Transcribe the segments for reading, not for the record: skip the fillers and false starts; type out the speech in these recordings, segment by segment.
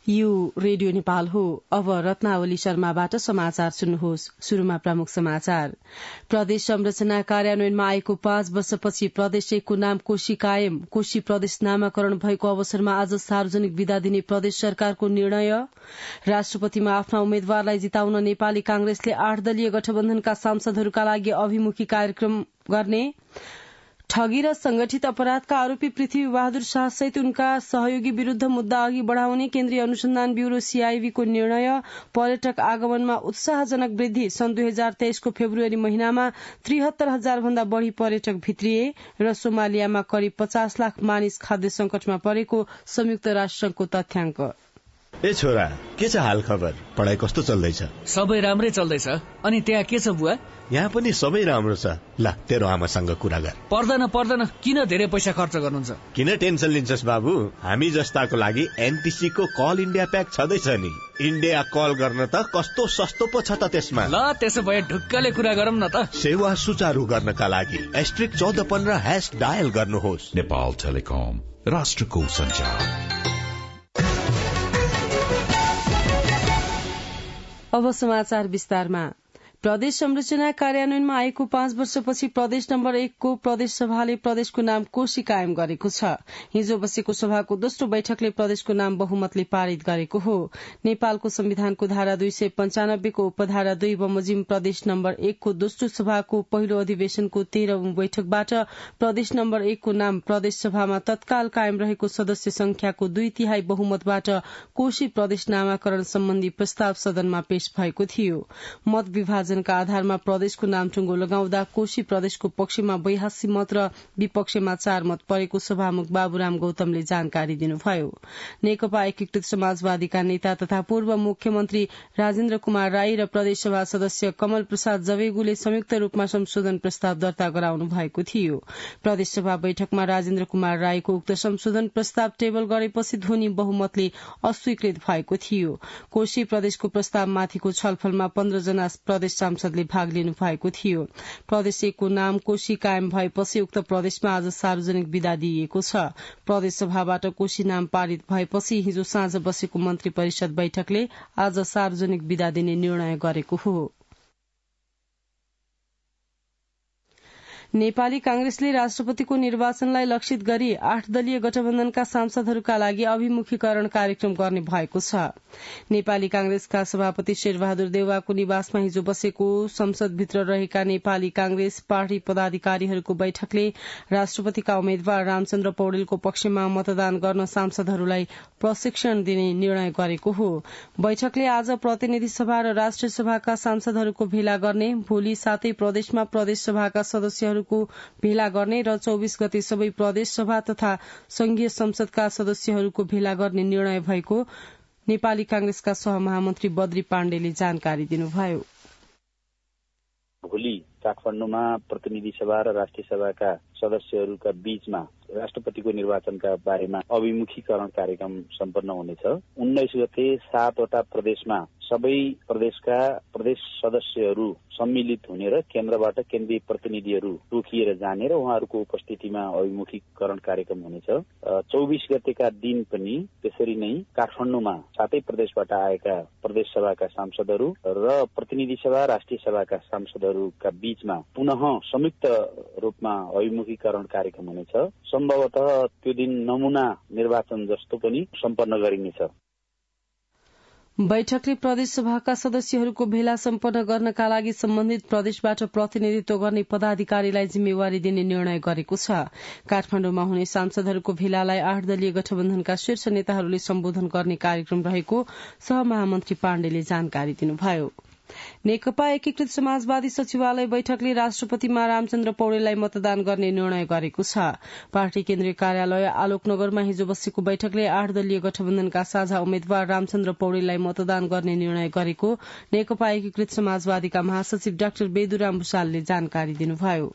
यो रेडियो नेपाल हो। अब रत्नावली शर्माबाट समाचार सुन्नुहोस्। शुरूमा प्रमुख समाचार। प्रदेश संरचना कार्यान्वयनमा आएको 5 वर्षपछि प्रदेश 1 को नाम कोशी कायम। कोशी प्रदेश नामाकरण भएको अवसरमा आज सार्वजनिक विदा दिने प्रदेश सरकारको निर्णय। राष्ट्रपतिमा आफ्ना उम्मेद्वारलाई जिताउन नेपाली कांग्रेसले 8 दलीय गठबन्धनका सांसदहरूका लागि अभिमुखी कार्यक्रम गर्ने। ठगी र संगठित अपराधका आरोपी पृथ्वी बहादुर शाह सहित उनका सहयोगी विरूद्ध मुद्दा अघि बढ़ाउने केन्द्रीय अनुसन्धान ब्यूरो सीआईबी को निर्णय। पर्यटक आगमनमा उत्साहजनक वृद्धि। सन् 2023 को फेब्रुअरी महिनामा 73,000 भन्दा बढ़ी पर्यटक भित्रिए। र सोमालियामा करिब 50 लाख मानिस खाद्य संकटमा परेको संयुक्त राष्ट्रसंघको तथ्याङ्क। ए छोरा, के छ हाल खबर? पढाइ कस्तो चल्दैछ? सबै राम्रै चल्दैछ। अनि त्यहाँ के छ बुवा? यहाँ पनि सबै राम्रो छ। ल, तेरो आमासँग कुरा गर। पर्दैन, किन धेरै पैसा खर्च गर्नुहुन्छ? किन टेन्सन लिन्छस् बाबु? हामी जस्ताको लागि एनटीसी को कल इन्डिया प्याक छँदैछ नि। इन्डिया कल गर्न त कस्तो सस्तो पो छ त त्यसमा। ल, त्यसो भए ढुक्कले कुरा गरौँ न त। सेवा सुचारू गर्नका लागि *1415# डायल गर्नुहोस्। नेपाल टेलिकम, राष्ट्रको सञ्चार। अब समाचार विस्तारमा। प्रदेश संरचना कार्यान्वयनमा आएको 5 वर्षपछि प्रदेश नम्बर 1 को प्रदेश सभाले प्रदेशको नाम कोशी कायम गरेको छ। हिजो बसेको सभाको दोस्रो बैठकले प्रदेशको नाम बहुमतले पारित गरेको हो। नेपालको संविधानको धारा 295 को उपधारा 2 बमोजिम प्रदेश नम्बर 1 को दोस्रो सभाको पहिलो अधिवेशनको 13औं बैठकबाट प्रदेश नम्बर 1 को नाम प्रदेश सभामा तत्काल कायम रहेको सदस्य संख्याको 2/3 बहुमतबाट कोशी प्रदेश नामाकरण सम्बन्धी प्रस्ताव सदनमा पेश भएको थियो। मत विभाजन का आधारमा प्रदेशको नाम टुङ्गो लगाउँदा कोशी प्रदेशको पक्षमा 82 मत र विपक्षमा 4 मत परेको सभामुख बाबुराम गौतमले जानकारी दिनुभयो। नेकपा एकीकृत समाजवादीका नेता तथा पूर्व मुख्यमन्त्री राजेन्द्र कुमार राई र प्रदेशसभा सदस्य कमल प्रसाद जवेगुले संयुक्त रूपमा संशोधन प्रस्ताव दर्ता गराउनु भएको थियो। प्रदेशसभा बैठकमा राजेन्द्र कुमार राईको उक्त संशोधन प्रस्ताव टेबल गरेपछि ध्वनि बहुमतले अस्वीकृत भएको थियो। कोशी प्रदेशको प्रस्तावमाथिको छलफलमा 15 जना प्रदेश सांसदले भाग लिनु भएको थियो। प्रदेश 1 को नाम कोशी कायम भएपछि उक्त प्रदेशमा आज सार्वजनिक विदा दिइएको छ। प्रदेश सभाबाट कोशी नाम पारित भएपछि हिजो साँझ बसेको मन्त्री परिषद बैठकले आज सार्वजनिक विदा दिने निर्णय गरेको हो। नेपाली कांग्रेसले राष्ट्रपतिको निर्वाचनलाई लक्षित गरी 8 दलीय गठबन्धनका सांसदहरूका लागि अभिमुखीकरण कार्यक्रम गर्ने भएको छ। नेपाली कांग्रेसका सभापति शेरबहादुर देउवाको निवासमा हिजो बसेको संसदभित्र रहेका नेपाली कांग्रेस पार्टी पदाधिकारीहरूको बैठकले राष्ट्रपतिका उम्मेद्वार रामचन्द्र पौडेलको पक्षमा मतदान गर्न सांसदहरूलाई प्रशिक्षण दिने निर्णय गरेको हो। बैठकले आज प्रतिनिधि सभा र राष्ट्रिय सभाका सांसदहरूको भेला गर्ने, भोलि सातै प्रदेशमा प्रदेश सभाका सदस्यहरू भेला गर्ने र 24 गते सबै प्रदेश सभा तथा संघीय संसदका सदस्यहरूको भेला गर्ने निर्णय भएको नेपाली कांग्रेसका सहमहामन्त्री बद्री पाण्डेले जानकारी दिनुभयो। भोलि काठमाडौँमा प्रतिनिधि सभा र राष्ट्रिय सभाका सदस्यहरूका बीचमा राष्ट्रपतिको निर्वाचनका बारेमा अभिमुखीकरण कार्यक्रम सम्पन्न हुनेछ। 19 गते 7 वटा प्रदेशमा सबै प्रदेशका प्रदेश सदस्यहरू सम्मिलित हुने र केन्द्रबाट केन्द्रीय प्रतिनिधिहरू तोकिएर जाने र उहाँहरूको उपस्थितिमा अभिमुखीकरण कार्यक्रम हुनेछ। 24 गतेका दिन पनि त्यसरी नै काठमाडौँमा सातै प्रदेशबाट आएका प्रदेश सभाका सांसदहरू र प्रतिनिधि सभा राष्ट्रिय सभाका सांसदहरूका बीचमा पुनः संयुक्त रूपमा अभिमुखीकरण कार्यक्रम हुनेछ। सम्भवतः त्यो दिन नमूना निर्वाचन जस्तो पनि सम्पन्न गरिनेछ। बैठकले प्रदेश सभाका सदस्यहरूको भेला सम्पन्न गर्नका लागि सम्बन्धित प्रदेशबाट प्रतिनिधित्व गर्ने पदाधिकारीलाई जिम्मेवारी दिने निर्णय गरेको छ। काठमाडौँमा हुने सांसदहरूको भेलालाई 8 दलीय गठबन्धनका शीर्ष नेताहरूले सम्बोधन गर्ने कार्यक्रम रहेको सहमहामन्त्री पाण्डेले जानकारी दिनुभयो। नेकपा एकीकृत समाजवादी सचिवालय बैठकले राष्ट्रपतिमा रामचन्द्र पौडेललाई मतदान गर्ने निर्णय गरेको छ। पार्टी केन्द्रीय कार्यालय आलोकनगरमा हिजो बसेको बैठकले 8 दलीय गठबन्धनका साझा उम्मेद्वार रामचन्द्र पौडेललाई मतदान गर्ने निर्णय गरेको नेकपा एकीकृत समाजवादीका महासचिव डाक्टर बेदुराम भुषालले जानकारी दिनुभयो।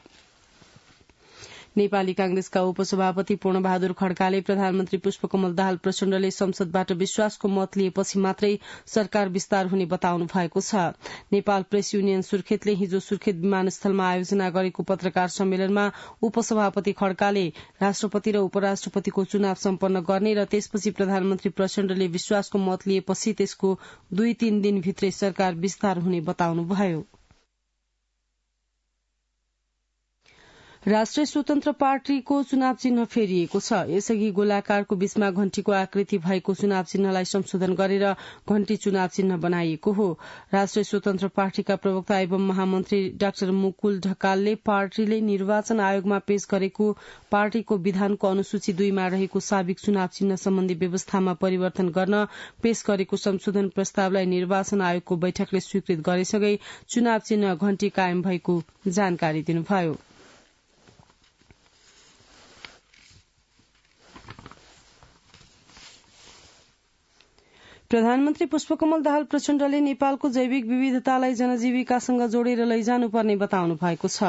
नेपाली कांग्रेसका उपसभापति पूर्णबहादुर खड्काले प्रधानमन्त्री पुष्पकमल दाहाल प्रचण्डले संसदबाट विश्वासको मत लिएपछि मात्रै सरकार विस्तार हुने बताउनु भएको छ। नेपाल प्रेस युनियन सुर्खेतले हिजो सुर्खेत विमानस्थलमा आयोजना गरेको पत्रकार सम्मेलनमा उपसभापति खड्काले राष्ट्रपति र उपराष्ट्रपतिको चुनाव सम्पन्न गर्ने र त्यसपछि प्रधानमन्त्री प्रचण्डले विश्वासको मत लिएपछि त्यसको 2-3 दिनभित्रै सरकार विस्तार हुने बताउनुभयो। राष्ट्रिय स्वतन्त्र पार्टीको चुनाव चिन्ह फेरिएको छ। यसअघि गोलाकारको बीचमा घण्टीको आकृति भएको चुनाव चिन्हलाई संशोधन गरेर घण्टी चुनाव चिन्ह बनाइएको हो। राष्ट्रिय स्वतन्त्र पार्टीका प्रवक्ता एवं महामन्त्री डाक्टर मुकुल ढकालले पार्टीले निर्वाचन आयोगमा पेश गरेको पार्टीको विधानको अनुसूची 2मा रहेको साबिक चुनाव चिन्ह सम्बन्धी व्यवस्थामा परिवर्तन गर्न पेश गरेको संशोधन प्रस्तावलाई निर्वाचन आयोगको बैठकले स्वीकृत गरेसँगै चुनाव चिन्ह घण्टी कायम भएको जानकारी दिनुभयो। प्रधानमन्त्री पुष्पकमल दाहाल प्रचण्डले नेपालको जैविक विविधतालाई जनजीविकासँग जोडेर लैजानुपर्ने बताउनु भएको छ।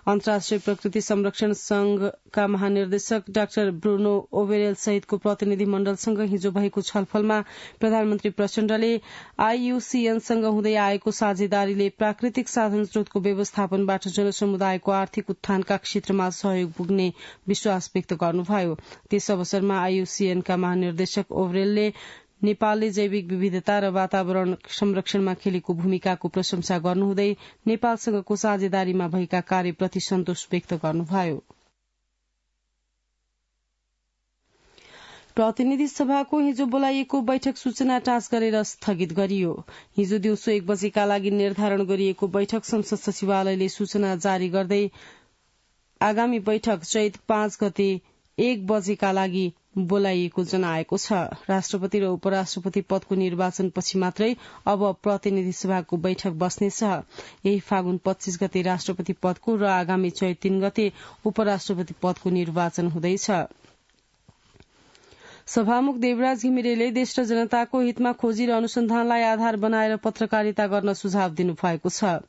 अन्तर्राष्ट्रिय प्रकृति संरक्षण संघका महानिर्देशक डाक्टर ब्रुनो ओबेरेल सहितको प्रतिनिधि मण्डलसँग हिजो भएको छलफलमा प्रधानमन्त्री प्रचण्डले आईयूसीएनसँग हुँदै आएको साझेदारीले प्राकृतिक साधन स्रोतको व्यवस्थापनबाट जनसमुदायको आर्थिक उत्थानका क्षेत्रमा सहयोग पुग्ने विश्वास व्यक्त गर्नुभयो। त्यस अवसरमा आईयूसीएनका महानिर्देशक ओबेरेलले नेपालले जैविक विविधता र वातावरण संरक्षणमा खेलेको भूमिकाको प्रशंसा गर्नुहुँदै नेपालसँगको साझेदारीमा भएका कार्यप्रति सन्तोष व्यक्त गर्नुभयो। प्रतिनिधि सभाको हिजो बोलाइएको बैठक सूचना टाँच गरेर स्थगित गरियो। हिजो दिउँसो 1 बजेका लागि निर्धारण गरिएको बैठक संसद सचिवालयले सूचना जारी गर्दै आगामी बैठक चैत 5 गते 1 बजेका लागि बोलाइएको जनाएको छ। राष्ट्रपति र उपराष्ट्रपति पदको निर्वाचनपछि मात्रै अब प्रतिनिधि सभाको बैठक बस्नेछ। यही फागुन 25 गते राष्ट्रपति पदको र आगामी चैत 3 गते उपराष्ट्रपति पदको निर्वाचन हुँदैछ। सभामुख देवराज घिमिरेले देश र जनताको हितमा खोजी र अनुसन्धानलाई आधार बनाएर पत्रकारिता गर्न सुझाव दिनुभएको छ।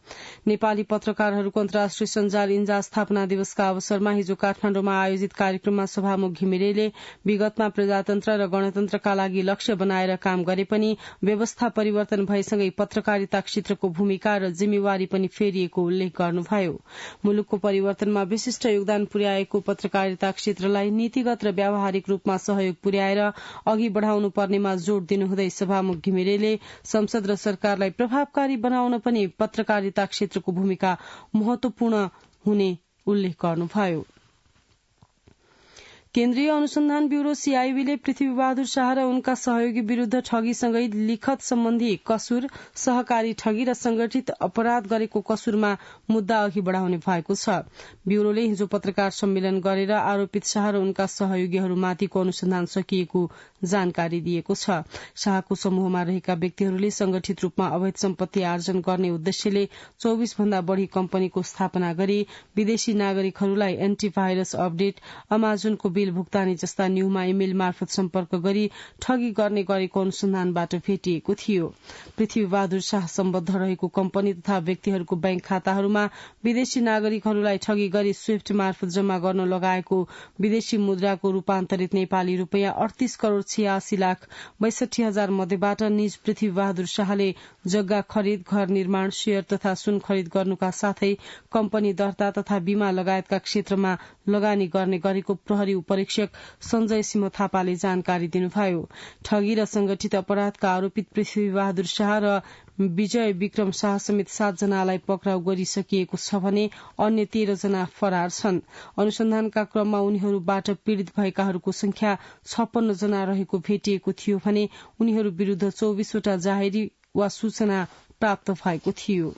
नेपाली पत्रकारहरूको अन्तर्राष्ट्रिय सञ्जाल इन्जा स्थापना दिवसका अवसरमा हिजो काठमाडौँमा आयोजित कार्यक्रममा सभामुख घिमिरेले विगतमा प्रजातन्त्र र गणतन्त्रका लागि लक्ष्य बनाएर काम गरे पनि व्यवस्था परिवर्तन भएसँगै पत्रकारिता क्षेत्रको भूमिका र जिम्मेवारी पनि फेरिएको उल्लेख गर्नुभयो। मुलुकको परिवर्तनमा विशिष्ट योगदान पुर्याएको पत्रकारिता क्षेत्रलाई नीतिगत र व्यावहारिक रूपमा सहयोग पुर्याएर अघि बढ़ाउनु पर्नेमा जोड़ दिनुहुँदै सभामुख घिमिरेले संसद र सरकारलाई प्रभावकारी बनाउन पनि पत्रकारिता क्षेत्रको भूमिका महत्वपूर्ण हुने उल्लेख गर्नुभयो। केन्द्रीय अनुसन्धान ब्यूरो सीआईबीले पृथ्वीबहादुर शाह र उनका सहयोगी विरूद्ध ठगीसँगै लिखत सम्बन्धी कसुर, सहकारी ठगी र संगठित अपराध गरेको कसुरमा मुद्दा अघि बढ़ाउने भएको छ। ब्यूरोले हिजो पत्रकार सम्मेलन गरेर आरोपित शाह र उनका सहयोगीहरूमाथिको अनुसन्धान सकिएको जानकारी दिएको छ। शाहको समूहमा रहेका व्यक्तिहरूले संगठित रूपमा अवैध सम्पत्ति आर्जन गर्ने उद्देश्यले 24 भन्दा बढ़ी कम्पनीको स्थापना गरी विदेशी नागरिकहरूलाई एन्टीभाइरस अपडेट, अमाजोनको बिल भुक्तानी जस्ता न्यूमा इमेल मार्फत सम्पर्क गरी ठगी गर्ने गरेको अनुसन्धानबाट भेटिएको थियो। पृथ्वीबहादुर शाह सम्बद्ध रहेको कम्पनी तथा व्यक्तिहरूको बैंक खाताहरूमा विदेशी नागरिकहरूलाई ठगी गरी स्विफ्ट मार्फत जम्मा गर्न लगाएको विदेशी मुद्राको रूपान्तरित नेपाली रूपियाँ 38 करोड़ 86 लाख 62 हजार मध्येबाट निज पृथ्वीबहादुर शाहले जग्गा खरिद, घर निर्माण, शेयर तथा सुन खरिद गर्नुका साथै कम्पनी दर्ता तथा बीमा लगायतका क्षेत्रमा लगानी गर्ने गरेको प्रहरी परीक्षक संजय सिंह थापाले जानकारी दिनुभयो। ठगी र संगठित अपराधका आरोपित पृथ्वीबहादुर शाह र विजय विक्रम शाह समेत 7 जनालाई पक्राउ गरिसकिएको छ भने अन्य 13 जना फरार छन्। अनुसन्धानका क्रममा उनीहरूबाट पीड़ित भएकाहरूको संख्या 56 जना रहेको भेटिएको थियो भने उनीहरू विरूद्ध 24 वटा जाहेरी वा सूचना प्राप्त भएको थियो।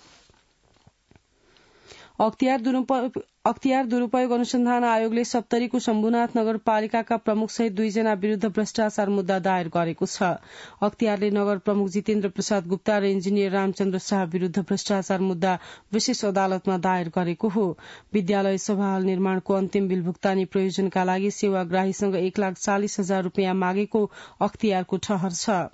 अख्तियार दुरूपयोग अनुसन्धान आयोगले सप्तरीको शम्भुनाथ नगरपालिकाका प्रमुख सहित 2 जना विरूद्ध भ्रष्टाचार मुद्दा दायर गरेको छ। अख्तियारले नगर प्रमुख जितेन्द्र प्रसाद गुप्ता र इन्जिनियर रामचन्द्र शाह विरूद्ध भ्रष्टाचार मुद्दा विशेष अदालतमा दायर गरेको हो। विद्यालय सभाहाल निर्माणको अन्तिम बिल भुक्तानी प्रयोजनका लागि सेवाग्राहीसँग 1,40,000 रूपियाँ मागेको अख्तियारको ठहर छ।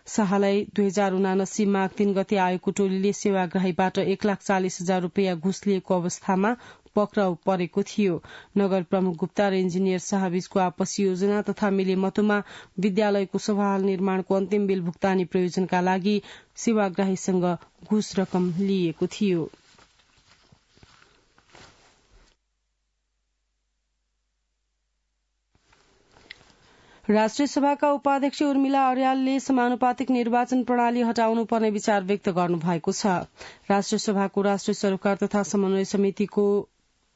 शाहलाई 2079 माघ 3 गते आएको टोलीले सेवाग्राहीबाट 1,40,000 रूपियाँ घुस लिएको अवस्थामा पक्राउ परेको थियो। नगर प्रमुख गुप्ता र इन्जिनियर शाहबीचको आपसी योजना तथा मिलेमतोमा विद्यालयको सभाहाल निर्माणको अन्तिम बिल भुक्तानी प्रयोजनका लागि सेवाग्राहीसँग घुस रकम लिएको थियो। राष्ट्रिय सभाका उपाध्यक्ष उर्मिला अर्यालले समानुपातिक निर्वाचन प्रणाली हटाउनु पर्ने विचार व्यक्त गर्नु भएको छ। राष्ट्रिय सभाको राष्ट्रिय सरोकार तथा समन्वय समितिको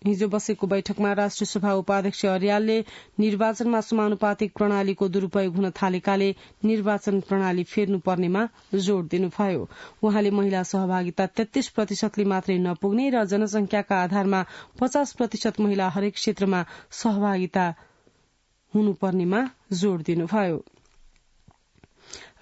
हिजो बसेको बैठकमा राष्ट्रिय सभा उपाध्यक्ष अर्यालले निर्वाचनमा समानुपातिक प्रणालीको दुरूपयोग हुन थालेकाले निर्वाचन प्रणाली फेर्नु पर्नेमा जोड़ दिनुभयो। उहाँले महिला सहभागिता 33% मात्रै नपुग्ने र जनसंख्याका आधारमा 50% महिला हरेक क्षेत्रमा सहभागिता हुनुपर्नेमा जोड़ दिनुभयो।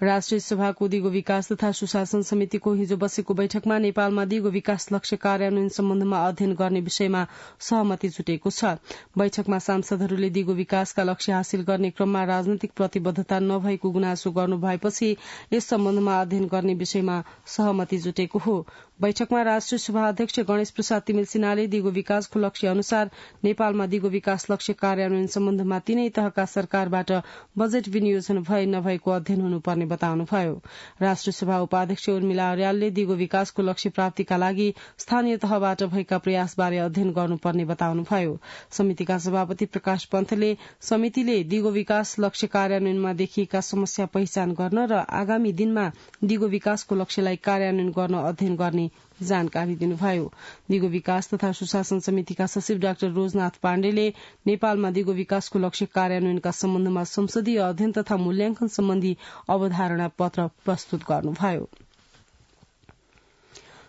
राष्ट्रिय सभाको दिगो विकास तथा सुशासन समितिको हिजो बसेको बैठकमा नेपालमा दिगो विकास लक्ष्य कार्यान्वयन सम्बन्धमा अध्ययन गर्ने विषयमा सहमति जुटेको छ। बैठकमा सांसदहरूले दिगो विकासका लक्ष्य हासिल गर्ने क्रममा राजनैतिक प्रतिबद्धता नभएको गुनासो गर्नु भएपछि यस सम्बन्धमा अध्ययन गर्ने विषयमा सहमति जुटेको हो। बैठकमा राष्ट्रिय सभा अध्यक्ष गणेश प्रसाद तिमिल सिन्हाले दिगो विकासको लक्ष्य अनुसार नेपालमा दिगो विकास लक्ष्य कार्यान्वयन सम्बन्धमा तीनै तहका सरकारबाट बजेट विनियोजन भए नभएको अध्ययन हुनुपर्ने बताउनुभयो। राष्ट्रिय सभा उपाध्यक्ष उर्मिला अर्यालले दिगो विकासको लक्ष्य प्राप्तिका लागि स्थानीय तहबाट भएका प्रयासबारे अध्ययन गर्नुपर्ने बताउनुभयो। समितिका सभापति प्रकाश पन्थले समितिले दिगो विकास लक्ष्य कार्यान्वयनमा देखिएका समस्या पहिचान गर्न र आगामी दिनमा दिगो विकासको लक्ष्यलाई कार्यान्वयन गर्न अध्ययन गर्ने जानकारी दिनुभयो। दिगो विकास तथा सुशासन समितिका सचिव डाक्टर रोजनाथ पाण्डेले नेपालमा दिगो विकासको लक्ष्य कार्यान्वयनका सम्बन्धमा संसदीय अध्ययन तथा मूल्याङ्कन सम्बन्धी अवधारणा पत्र प्रस्तुत गर्नुभयो।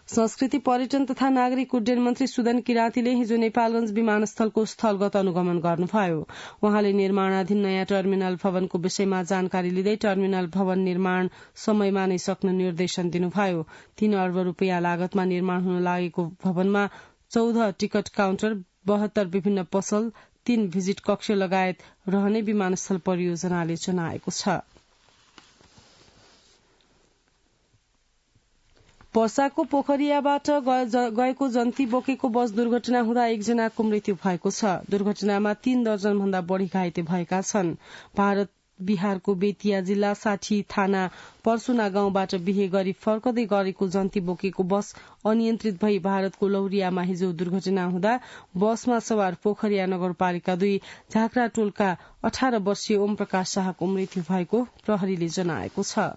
संस्कृति पर्यटन तथा नागरिक उड्डयन मन्त्री सुदन किराँतीले हिजो नेपालगंज विमानस्थलको स्थलगत अनुगमन गर्नुभयो। उहाँले निर्माणाधीन नयाँ टर्मिनल भवनको विषयमा जानकारी लिँदै टर्मिनल भवन निर्माण समयमा नै सक्न निर्देशन दिनुभयो। 3 अर्ब रूपियाँ लागतमा निर्माण हुन लागेको भवनमा 14 टिकट काउन्टर, 72 विभिन्न पसल, 3 भिजिट कक्ष लगायत रहने विमानस्थल परियोजनाले जनाएको छ। पर्साको पोखरियाबाट गएको जन्ती बोकेको बस दुर्घटना हुँदा 1 जनाको मृत्यु भएको छ। दुर्घटनामा 3 दर्जन भन्दा बढ़ी घाइते भएका छन्। भारत बिहारको बेतिया जिल्ला 60 थाना पर्सुना गाउँबाट बिहे गरी फर्कदै गरेको जन्ती बोकेको बस अनियन्त्रित भई भारतको लौरियामा हिजो दुर्घटना हुँदा बसमा सवार पोखरिया नगरपालिका 2 झाँक्रा टोलका 18 वर्षीय ओम प्रकाश शाहको मृत्यु भएको प्रहरीले जनाएको छ।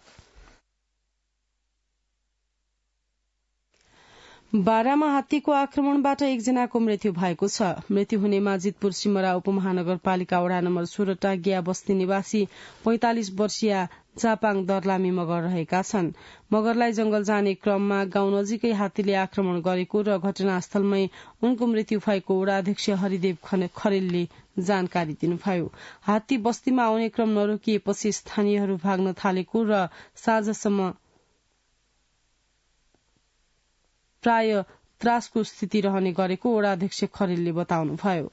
बारामा हात्तीको आक्रमणबाट 1 जनाको मृत्यु भएको छ। मृत्यु हुनेमा जितपुर सिमरा उपमहानगरपालिका वडा नम्बर 16 टागिया बस्ती निवासी 45 वर्षीय जापाङ दर्लामी मगर रहेका छन्। मगरलाई जंगल जाने क्रममा गाउँ नजिकै हात्तीले आक्रमण गरेको र घटनास्थलमै उनको मृत्यु भएको वडाध्यक्ष हरिदेव खरेलले जानकारी दिनुभयो। हात्ती बस्तीमा आउने क्रम नरोकिएपछि स्थानीयहरू भाग्न थालेको र साँझसम्म प्राय त्रासको स्थिति रहने गरेको वडाध्यक्ष खरेलले बताउनुभयो।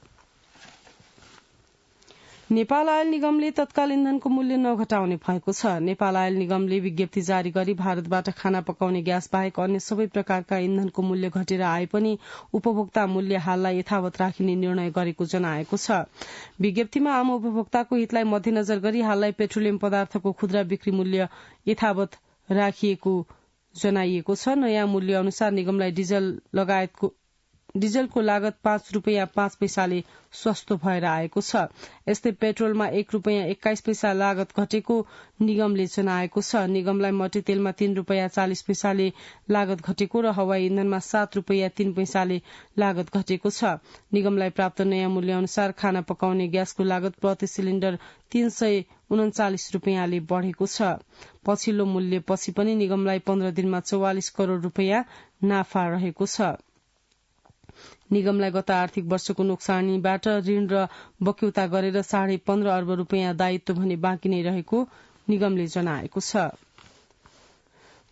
नेपाल आयल निगमले तत्काल इन्धनको मूल्य नघटाउने भएको छ। नेपाल आयल निगमले विज्ञप्ति जारी गरी भारतबाट खाना पकाउने ग्यास बाहेक अन्य सबै प्रकारका इन्धनको मूल्य घटेर आए पनि उपभोक्ता मूल्य हाललाई यथावत राखिने निर्णय गरेको जनाएको छ। विज्ञप्तिमा आम उपभोक्ताको हितलाई मध्यनजर गरी हाललाई पेट्रोलियम पदार्थको खुद्रा बिक्री मूल्य यथावत राखिएको जनाइएको छ। नयाँ मूल्य अनुसार निगमलाई डिजलको लागत 5 रूपियाँ 5 पैसाले सस्तो भएर आएको छ। यस्तै पेट्रोलमा 1 रूपियाँ 21 पैसा लागत घटेको निगमले जनाएको छ। निगमलाई मट्टीतेलमा 3 रूपियाँ 40 पैसाले लागत घटेको र हवाई इन्धनमा 7 रूपियाँ 3 पैसाले लागत घटेको छ। निगमलाई प्राप्त नयाँ मूल्य अनुसार खाना पकाउने ग्यासको लागत प्रति सिलिण्डर 339 रूपियाँले बढ़ेको छ। पछिल्लो मूल्य पछि पनि निगमलाई 15 दिनमा 44 करोड़ रूपियाँ नाफा रहेको छ। निगमलाई गत आर्थिक वर्षको नोक्सानीबाट ऋण र बक्यौता गरेर 15.5 अर्ब रूपियाँ दायित्व भने बाँकी नै रहेको निगमले जनाएको छ।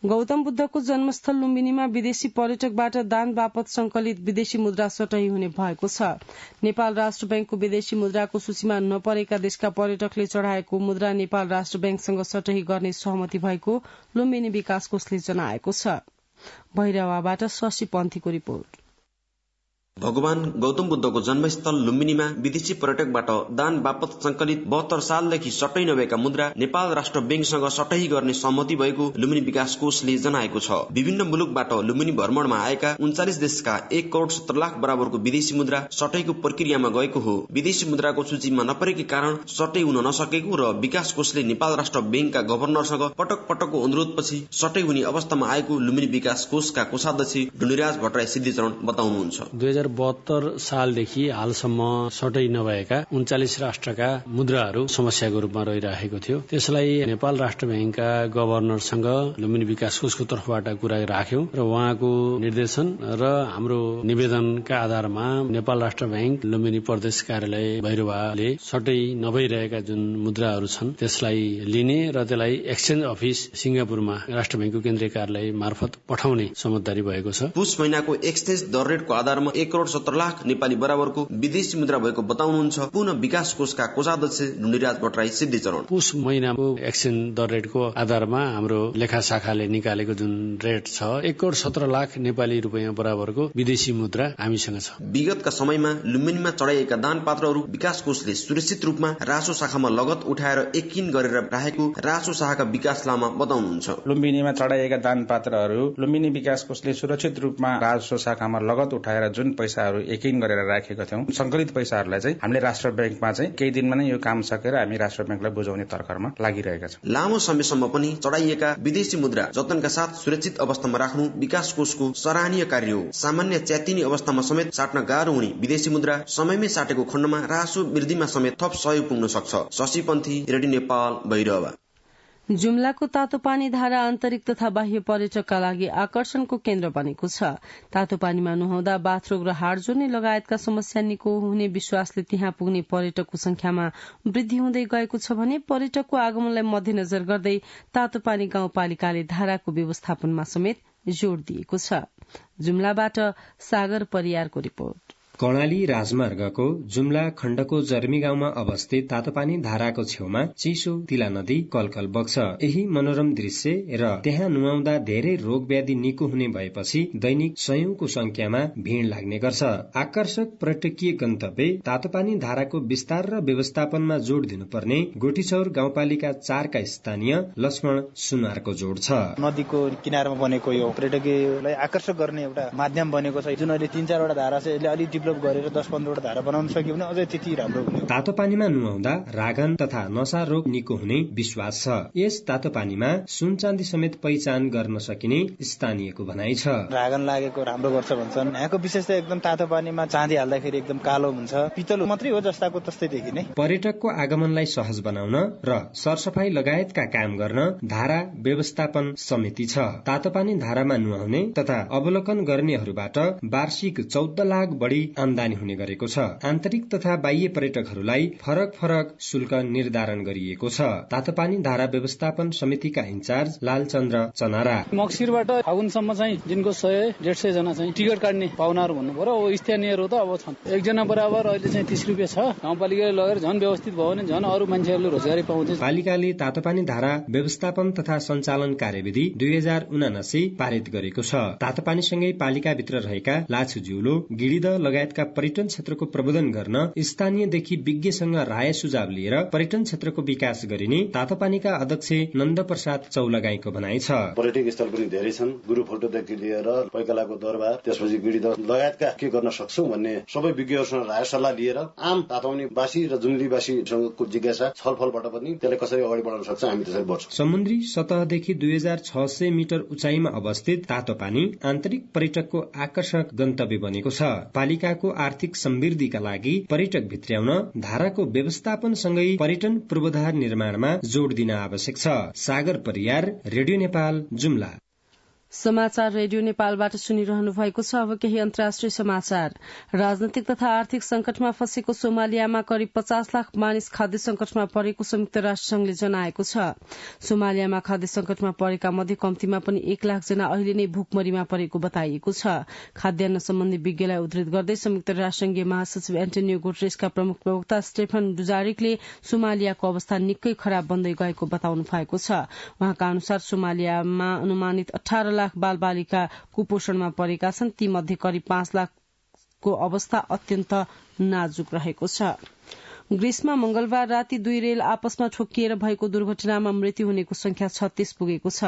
गौतम बुद्धको जन्मस्थल लुम्बिनीमा विदेशी पर्यटकबाट दान बापत संकलित विदेशी मुद्रा सटही हुने भएको छ। नेपाल राष्ट्र बैंकको विदेशी मुद्राको सूचीमा नपरेका देशका पर्यटकले चढ़ाएको मुद्रा नेपाल राष्ट्र बैंकसँग सटही गर्ने सहमति भएको लुम्बिनी विकास कोषले जनाएको छ। भैरवाबाट शशि पन्थीको रिपोर्ट। भगवान गौतम बुद्धको जन्मस्थल लुम्बिनीमा विदेशी पर्यटकबाट दान बापत संकलित 72 सालदेखि सट्टै नभएका मुद्रा नेपाल राष्ट्र बैंकसँग सट्टै गर्ने सहमति भएको लुम्बिनी विकास कोषले जनाएको छ। विभिन्न मुलुकबाट लुम्बिनी भ्रमणमा आएका 39 देशका 1 करोड़ 70 लाख बराबरको विदेशी मुद्रा सट्टैको प्रक्रियामा गएको हो। विदेशी मुद्राको सूचीमा नपरेकै कारण सट्टै हुन नसकेको र विकास कोषले नेपाल राष्ट्र बैंकका गभर्नरसँग पटक पटकको अनुरोधपछि सट्टै हुने अवस्थामा आएको लुम्बिनी विकास कोषका कोषाध्यक्ष ढुण्डिराज भट्टराई सिद्धिचरण बताउनुहुन्छ। 2072 सालदेखि हालसम्म सटै नभएका 39 राष्ट्रका मुद्राहरू समस्याको रूपमा रहिरहेको थियो। त्यसलाई नेपाल राष्ट्र बैंकका गभर्नरसँग लुम्बिनी विकास कोषको तर्फबाट कुरा राख्यौं र उहाँको निर्देशन र हाम्रो निवेदनका आधारमा नेपाल राष्ट्र बैंक लुम्बिनी प्रदेश कार्यालय भैरवाले सटै नभइरहेका जुन मुद्राहरू छन् त्यसलाई लिने र त्यसलाई एक्सचेन्ज अफिस सिंगापुरमा राष्ट्र बैंकको केन्द्रीय कार्यालय मार्फत पठाउने समझदारी भएको छ। पुस महिनाको एक्सचेन्ज दर रेटको आधारमा 1 करोड़ 70 लाख नेपाली बराबरको विदेशी मुद्रा भएको बताउनुहुन्छ पुनः विकास कोषका कोषाध्यक्ष ढुण्डिराज भट्टराई सिद्धिचरण। पुस महिनाको एक्सचेन्ज दर रेटको आधारमा हाम्रो लेखा शाखाले निकालेको जुन रेट छ 1 करोड़ 17 लाख नेपाली रुपैयाँ बराबरको विदेशी मुद्रा हामीसँग छ। विगतका समयमा लुम्बिनीमा चढाइएका दान पात्रहरू विकास कोषले सुरक्षित रूपमा रासो शाखामा लगत उठाएर एकिन गरेर राखेको रासो शाखाका विकास लामा बताउनुहुन्छ। लुम्बिनीमा चढाइएका दान पात्रहरू लुम्बिनी विकास कोषले सुरक्षित रूपमा रासो शाखामा लगत उठाएर जुन पैसाहरू एकिन गरेर राखेका थियौं संकलित पैसाहरूलाई चाहिँ हामीले राष्ट्र बैंकमा चाहिँ केही दिनमा नै यो काम सकेर हामी राष्ट्र बैंकलाई बुझाउने तर्खरमा लागिरहेका छौं। लामो समयसम्म पनि चढाइएका विदेशी मुद्रा जतनका साथ सुरक्षित अवस्थामा राख्नु विकास कोषको सराहनीय कार्य हो। सामान्य च्यातिने अवस्थामा समेत साट्न गाह्रो हुने विदेशी मुद्रा समयमै साटेको खण्डमा रासो वृद्धिमा समेत थप सहयोग पुग्न सक्छ। शशि पन्थी, रेडियो नेपाल, भैरवा। जुम्लाको तातो पानी धारा आन्तरिक तथा बाह्य पर्यटकका लागि आकर्षणको केन्द्र बनेको छ। तातो पानीमा नुहाउँदा बाथरोग र हाड जोर्नी लगायतका समस्या निको हुने विश्वासले त्यहाँ पुग्ने पर्यटकको संख्यामा वृद्धि हुँदै गएको छ भने पर्यटकको आगमनलाई मध्यनजर गर्दै तातो पानी गाउँपालिकाले धाराको व्यवस्थापनमा समेत जोड़ दिएको छ। जुम्लाबाट सागर परियारको रिपोर्ट। कर्णाली राजमार्गको जुम्ला खण्डको जर्मी गाउँमा अवस्थित तातोपानी धाराको छेउमा चिसो तिला नदी कलकल बग्छ। यही मनोरम दृश्य र त्यहाँ नुहाउँदा धेरै रोग व्याधि निको हुने भएपछि दैनिक सयौंको संख्यामा भीड़ लाग्ने गर्छ। आकर्षक पर्यटकीय गन्तव्य तातोपानी धाराको विस्तार र व्यवस्थापनमा जोड़ दिनुपर्ने गोठीचौर गाउँपालिका 4 का स्थानीय लक्ष्मण सुनारको जोड़ छ। नदीको किनारमा बनेको यो पर्यटकीयलाई आकर्षक गर्ने एउटा माध्यम बनेको छ। जुन अहिले 3-4 वटा धारा छ यसले अलि गरेर 10-15 वटा धारा बनाउन सक्यो भने अझै त्यति राम्रो हुने। तातो पानीमा नुहाउँदा रागन तथा नशा रोग निको हुने विश्वास छ। यस तातो पानीमा सुन चाँदी समेत पहिचान गर्न सकिने स्थानीयको भनाइ छ। रागन लागेको राम्रो गर्छ भन्छन्। यहाँको विशेषता एकदम तातो पानीमा चाँदी हाल्दाखेरि एकदम कालो हुन्छ। पितल मात्रै हो जस्ताको तस्तै देखिने। पर्यटकको आगमनलाई सहज बनाउन र सरसफाई लगायतका काम गर्न धारा व्यवस्थापन समिति छ। तातो पानी धारामा नुहाउने तथा अवलोकन गर्नेहरूबाट वार्षिक 14 लाख बढी आमदानी हुने गरेको छ। आन्तरिक तथा बाह्य पर्यटकहरूलाई फरक फरक शुल्क निर्धारण गरिएको छ। तातोपानी धारा व्यवस्थापन समितिका इन्चार्ज लालचन्द्र चनारा। मक्सिरबाट फागुनसम्म चाहिँ दिनको 100-150 जना चाहिँ टिकट काट्ने पाहुनाहरू भन्नु पर्यो। स्थानीयहरू त अब छन्। एकजना बराबर अहिले चाहिँ 30 रुपियाँ छ। गाउँपालिकाले लगेर झन् व्यवस्थित भयो भने झन् अरू मान्छेहरूले रोजगारी पाउँथे। पालिकाले तातोपानी धारा व्यवस्थापन तथा सञ्चालन कार्यविधि 2079 पारित गरेको छ। तातोपानीसँगै पालिकाभित्र रहेका लाछु जिउलो, गिरिद लगायतका पर्यटन क्षेत्रको प्रबोधन गर्न स्थानीयदेखि विज्ञसँग राय सुझाव लिएर पर्यटन क्षेत्रको विकास गरिने तातोपानीका अध्यक्ष नन्द प्रसाद चौलगाईको भनाइ छ। पर्यटक स्थल पनि धेरै छन्। गुरु फोटोदेखि लिएर पैकलाको दरबार त्यसपछि गिरिद लगायतका के गर्न सक्छौं भन्ने सबै विज्ञहरूसँग राय सल्लाह लिएर आम तातोपानीवासी र जुम्लीवासीसँगको जिज्ञासा छलफलबाट पनि त्यसलाई कसरी अगाडि बढाउन सक्छ हामी त्यसरी बढ्छौं। समुद्री सतहदेखि 2600 मिटर उचाइमा अवस्थित तातोपानी आन्तरिक पर्यटकको आकर्षक गन्तव्य बनेको छ। पालिकाको आर्थिक समृद्धिका लागि पर्यटक भित्र्याउन धाराको व्यवस्थापनसँगै पर्यटन पूर्वाधार निर्माणमा जोड़ दिन आवश्यक छ। सागर परियार, रेडियो नेपाल, जुम्ला। समाचार रेडियो नेपालबाट सुनिरहनु भएको छ। अब केही अन्तर्राष्ट्रिय समाचार। राजनैतिक तथा आर्थिक संकटमा फँसेको सोमालियामा करिब 50 लाख मानिस खाद्य संकटमा परेको संयुक्त राष्ट्र संघले जनाएको छ। सोमालियामा खाद्य संकटमा परेका मध्ये कम्तीमा पनि 1 लाख जना अहिले नै भूकमरीमा परेको बताइएको छ। खाद्यान्न सम्बन्धी विज्ञलाई उद्धृत गर्दै संयुक्त राष्ट्र संघीय महासचिव एन्टोनियो गुटेरेसका प्रमुख प्रवक्ता स्टेफन डुजारिकले सोमालियाको अवस्था निकै खराब बन्दै गएको बताउनु भएको छ। उहाँका अनुसार सोमालियामा अनुमानित 18 लाख बाल बालिका कुपोषणमा परेका छन्। ती मध्ये करिब 5 लाख को अवस्था अत्यन्त नाजुक रहेको छ। ग्रीसमा मंगलबार राति 2 रेल आपसमा ठोकिएर भएको दुर्घटनामा मृत्यु हुनेको संख्या 36 पुगेको छ।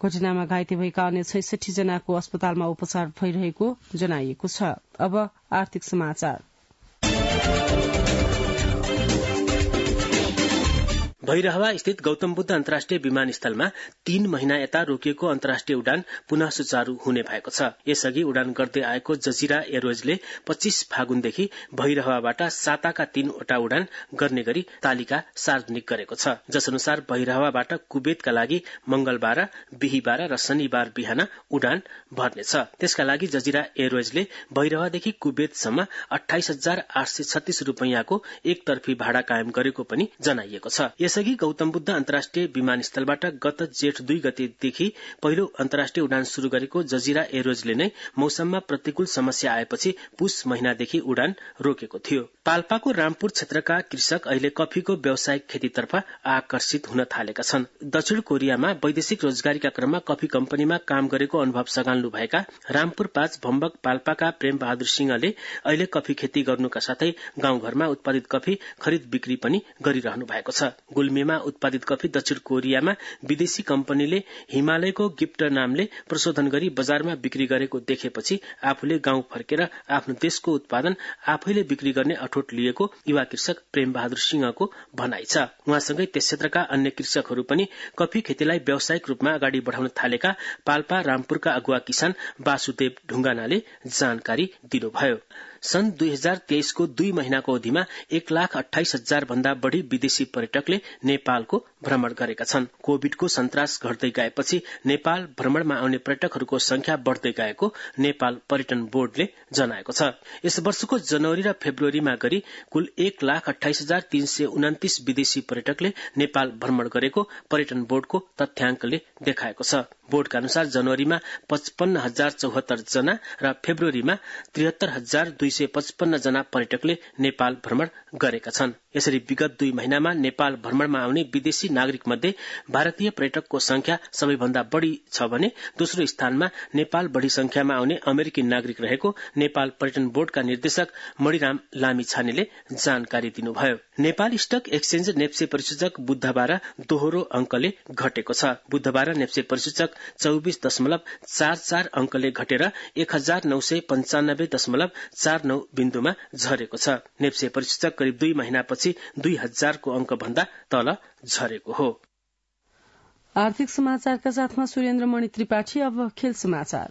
घटनामा घाइते भएका अन्य 66 जनाको अस्पतालमा उपचार भइरहेको जनाइएको छ। अब आर्थिक समाचार। भैरहवा स्थित गौतम बुद्ध अन्तर्राष्ट्रिय विमानस्थलमा 3 महिना यता रोकिएको अन्तर्राष्ट्रिय उडान पुनः सुचारू हुने भएको छ। यसअघि उडान गर्दै आएको जजिरा एयरवेजले 25 फागुनदेखि भैरहवाबाट साताका 3वटा उडान गर्ने गरी तालिका सार्वजनिक गरेको छ। जसअनुसार भैरहवाबाट कुवेतका लागि मंगलबार, बिहीबार र शनिबार बिहान उडान भर्नेछ। त्यसका लागि जजिरा एयरवेजले भैरहवादेखि कुवेतसम्म 28,836 रूपैयाँको एकतर्फी भाडा कायम गरेको पनि जनाइएको छ। यसअघि गौतम बुद्ध अन्तर्राष्ट्रिय विमानस्थलबाट गत जेठ 2 गतेदेखि पहिलो अन्तर्राष्ट्रिय उडान शुरू गरेको जजिरा एयरवेजले नै मौसममा प्रतिकूल समस्या आएपछि पुष महिनादेखि उडान रोकेको थियो। पाल्पाको रामपुर क्षेत्रका कृषक अहिले कफीको व्यावसायिक खेतीतर्फ आकर्षित हुन थालेका छन्। दक्षिण कोरियामा वैदेशिक रोजगारीका क्रममा कफी कम्पनीमा काम गरेको अनुभव सगाल्नु भएका रामपुर 5 भम्बक पाल्पाका प्रेम बहादुर सिंहले अहिले कफी खेती गर्नुका साथै गाउँघरमा उत्पादित कफी खरिद बिक्री पनि गरिरहनु भएको छ। गुल्मीमा उत्पादित कफी दक्षिण कोरियामा विदेशी कम्पनीले हिमालयको गिफ्ट नामले प्रशोधन गरी बजारमा बिक्री गरेको देखेपछि आफूले गाउँ फर्केर आफ्नो देशको उत्पादन आफैले बिक्री गर्ने अठोट लिएको युवा कृषक प्रेम बहादुर सिंहको भनाइ छ। उहाँसँगै त्यस क्षेत्रका अन्य कृषकहरू पनि कफी खेतीलाई व्यावसायिक रूपमा अगाडि बढाउन थालेका पाल्पा रामपुरका अगुवा किसान वासुदेव ढुङ्गानाले जानकारी दिनुभयो। सन् 2023 को 2 महिनाको अवधिमा 1,28,000 भन्दा बढ़ी विदेशी पर्यटकले नेपालको भ्रमण गरेका छन्। कोविडको सन्तास घट्दै गएपछि नेपाल भ्रमणमा आउने पर्यटकहरूको संख्या बढ़दै गएको नेपाल पर्यटन बोर्डले जनाएको छ। यस वर्षको जनवरी र फेब्रुअरीमा गरी कुल 1,28,329 विदेशी पर्यटकले नेपाल भ्रमण गरेको पर्यटन बोर्डको तथ्याङ्कले देखाएको छ। बोर्डका अनुसार जनवरीमा 55,074 जना र फेब्रुअरीमा 73,255 जना पर्यटकले नेपाल भ्रमण गरेका छन्। यसरी विगत 2 महिनामा नेपाल भ्रमणमा आउने विदेशी नागरिक मध्ये भारतीय पर्यटकको संख्या सबैभन्दा बढ़ी छ भने दोस्रो स्थानमा नेपाल बढ़ी संख्यामा आउने अमेरिकी नागरिक रहेको नेपाल पर्यटन बोर्डका निर्देशक मणिराम लामिछानेले जानकारी दिनुभयो। नेपाल स्टक एक्सचेन्ज नेप्से परिसूचक बुधबार दोहोरो अंकले घटेको छ। बुधबार नेप्से परिसूचक 24.44 अंकले घटेर 1995.49 बिन्दुमा झरेको छ। नेप्से परिसूचक करिब 2 महिनापछि 2000 को अंक भन्दा तल झरेको हो। आर्थिक समाचारका साथमा सुरेन्द्र मणि त्रिपाठी। अब खेल समाचार।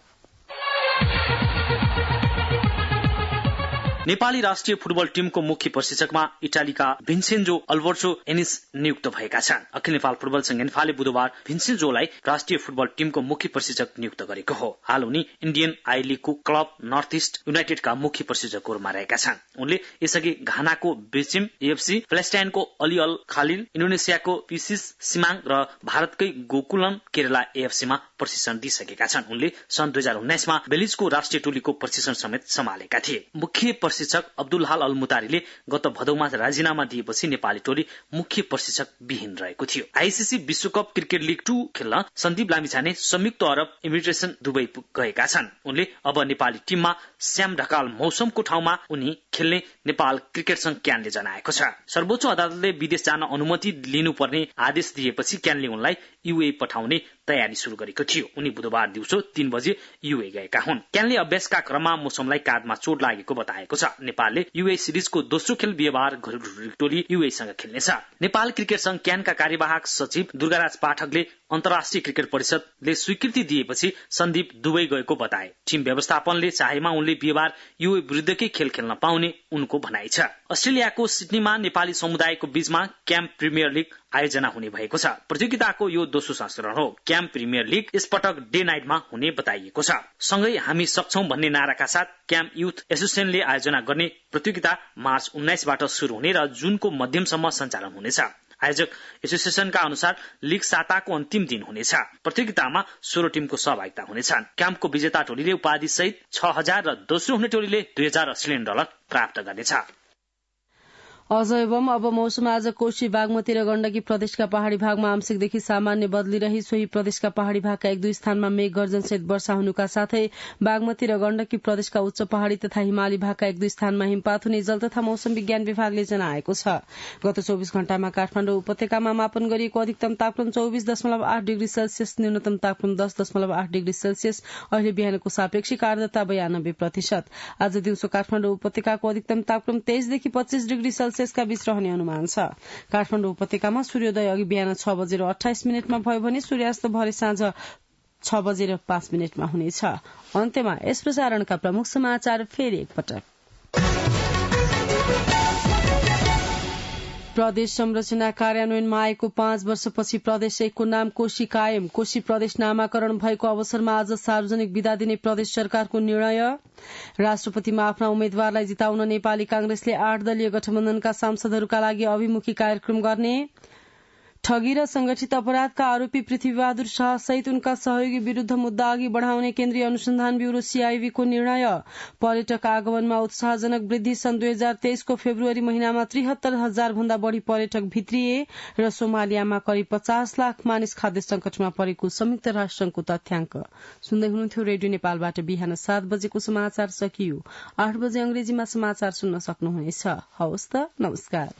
नेपाली राष्ट्रिय फुटबल टिमको मुख्य प्रशिक्षकमा इटालीका भिन्सेन्जो अल्बर्टो एनिस नियुक्त भएका छन्। अखिल नेपाल फुटबल संघ एन्फाले बुधबार भिन्सेन्जोलाई राष्ट्रिय फुटबल टिमको मुख्य प्रशिक्षक नियुक्त गरेको हो। हाल उनी इन्डियन आई लीगको क्लब नर्थ इस्ट युनाइटेडका मुख्य प्रशिक्षकको रूपमा रहेका छन्। उनले यसअघि घानाको बेचिम एएफसी, प्यालेस्टाइनको अली अल खालिल, इन्डोनेसियाको पिसिस सिमाङ र भारतकै गोकुलम केरला एएफसीमा प्रशिक्षण दिइसकेका छन्। उनले सन् 2019 मा बेलिजको राष्ट्रिय टोलीको प्रशिक्षण समेत सम्हालेका थिए। मुख्य प्रशिक्षक अब्दुल हाल अल मुतारीले गत भदौमा राजीनामा दिएपछि नेपाली टोली मुख्य प्रशिक्षक विहीन रहेको थियो। आईसीसी विश्वकप क्रिकेट लीग 2 खेल्न सन्दीप लामिछाने संयुक्त अरब इमिरेट्स दुबई गएका छन्। उनले अब नेपाली टिममा श्याम ढकाल मौसमको ठाउँमा उनी खेल्ने नेपाल क्रिकेट संघ क्यानले जनाएको छ। सर्वोच्च अदालतले विदेश जान अनुमति लिनुपर्ने आदेश दिएपछि क्यानले उनलाई यूए पठाउने तयारी शुरू गरेको थियो। उनी बुधबार दिउँसो 3 बजे यूए गएका हुन्। क्यानले अभ्यासका क्रममा मौसमलाई काँधमा चोट लागेको बताएको छ। नेपालले यूए सिरिजको दोस्रो खेल बिहीबार घरेलु टोली यूएसँग खेल्नेछ। नेपाल क्रिकेट संघ क्यानका कार्यवाहक सचिव दुर्गाराज पाठकले अन्तर्राष्ट्रिय क्रिकेट परिषदले स्वीकृति दिएपछि सन्दीप दुबई गएको बताए। टिम व्यवस्थापनले चाहेमा उनले बिहीबार यूए विरुद्धकै खेल खेल्न पाउने उनको भनाइ छ। अस्ट्रेलियाको सिडनीमा नेपाली समुदायको बीचमा क्याम्प प्रिमियर लीग आयोजना हुने भएको छ। प्रतियोगिताको यो दोस्रो संस्करण हो। क्याम्प प्रिमियर लीग यसपटक डे नाइटमा हुने बताइएको छ। सँगै हामी सक्छौं भन्ने नाराका साथ क्याम्प युथ एसोसिएसनले आयोजना गर्ने प्रतियोगिता मार्च 19 बाट शुरू हुने र जुनको मध्यमसम्म सञ्चालन हुनेछ। आयोजक एसोसिएसनका अनुसार लीग साताको अन्तिम दिन हुनेछ। प्रतियोगितामा 16 टिमको सहभागिता हुनेछन्। क्याम्पको विजेता टोलीले उपाधि सहित 6000 र दोस्रो हुने टोलीले $2000 प्राप्त गर्नेछ। अझ एवं अब मौसम आज कोशी बागमती र गण्डकी प्रदेशका पहाड़ी भागमा आंशिकदेखि सामान्य बदलिरही सोही प्रदेशका पहाड़ी भागका एक दुई स्थानमा मेघ गर्जनसहित वर्षा हुनुका साथै बागमती र गण्डकी प्रदेशका उच्च पहाड़ी तथा हिमाली भागका एक दुई स्थानमा हिमपात हुने जल तथा मौसम विज्ञान विभागले जनाएको छ। गत 24 घण्टामा काठमाडौँ उपत्यकामा मापन गरिएको अधिकतम तापक्रम 24.8 डिग्री सेल्सियस, न्यूनतम तापक्रम 10.8 डिग्री सेल्सियस। अहिले बिहानको सापेक्षिक आर्द्रता 92%। आज दिउँसो काठमाडौँ उपत्यकाको अधिकतम तापक्रम 23 देखि 25 डिग्री सेल्सियस का बीच रहने अनुमान छ। काठमाडौँ उपत्यकामा सूर्योदय अघि बिहान 6:28 भयो भने सूर्यास्त भरे साँझ 6:05 हुनेछ। अन्त्यमा यस प्रसारणका प्रमुख समाचार फेरि एकपटक। प्रदेश संरचना कार्यान्वयनमा आएको 5 वर्षपछि प्रदेश 1 को नाम कोशी कायम। कोशी प्रदेश नामाकरण भएको अवसरमा आज सार्वजनिक विदा दिने प्रदेश सरकारको निर्णय। राष्ट्रपतिमा आफ्ना उम्मेद्वारलाई जिताउन नेपाली कांग्रेसले 8 दलीय गठबन्धनका सांसदहरूका लागि अभिमुखी कार्यक्रम गर्ने। ठगी र संगठित अपराधका आरोपी पृथ्वीबहादुर शाह सहित उनका सहयोगी विरूद्ध मुद्दा अघि बढ़ाउने केन्द्रीय अनुसन्धान ब्यूरो सीआईबी को निर्णय। पर्यटक आगमनमा उत्साहजनक वृद्धि। सन् 2023 को फेब्रुअरी महिनामा 73,000 भन्दा बढ़ी पर्यटक भित्रिए र सोमालियामा करिब 50 लाख मानिस खाद्य संकटमा परेको संयुक्त राष्ट्रसंघको तथ्याङ्क। सुन्दै हुनुहुन्थ्यो रेडियो नेपालबाट बिहान 7 बजेको समाचार सकियो। 8 बजे अंग्रेजीमा समाचार सुन्न सक्नुहुनेछ। हवस् त, नमस्कार।